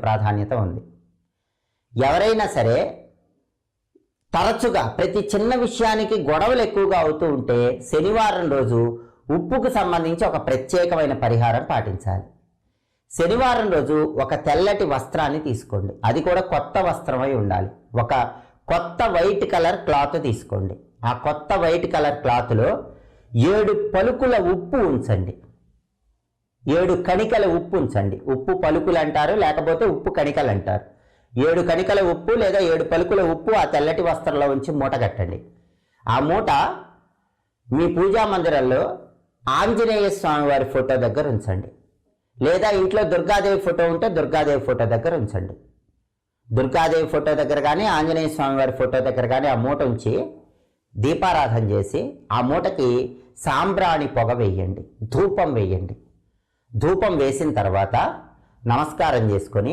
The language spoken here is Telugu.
ప్రాధాన్యత ఉంది. ఎవరైనా సరే తరచుగా ప్రతి చిన్న విషయానికి గొడవలు ఎక్కువగా అవుతూ ఉంటే శనివారం రోజు ఉప్పుకు సంబంధించి ఒక ప్రత్యేకమైన పరిహారం పాటించాలి. శనివారం రోజు ఒక తెల్లటి వస్త్రాన్ని తీసుకోండి, అది కూడా కొత్త వస్త్రమై ఉండాలి. ఒక కొత్త వైట్ కలర్ క్లాత్ తీసుకోండి. ఆ కొత్త వైట్ కలర్ క్లాత్లో 7 పలుకుల ఉప్పు ఉంచండి. 7 కణికల ఉప్పు ఉంచండి. ఉప్పు పలుకులు అంటారు, లేకపోతే ఉప్పు కణికలు అంటారు. 7 కణికల ఉప్పు లేదా 7 పలుకుల ఉప్పు ఆ తెల్లటి వస్త్రంలో ఉంచి మూట కట్టండి. ఆ మూట మీ పూజా మందిరంలో ఆంజనేయ స్వామి వారి ఫోటో దగ్గర ఉంచండి, లేదా ఇంట్లో దుర్గాదేవి ఫోటో ఉంటే దుర్గాదేవి ఫోటో దగ్గర ఉంచండి. దుర్గాదేవి ఫోటో దగ్గర కానీ ఆంజనేయ స్వామి వారి ఫోటో దగ్గర కానీ ఆ మూట ఉంచి దీపారాధన చేసి ఆ మూటకి సాంబ్రాణి పొగ వేయండి, ధూపం వేయండి. ధూపం వేసిన తర్వాత నమస్కారం చేసుకొని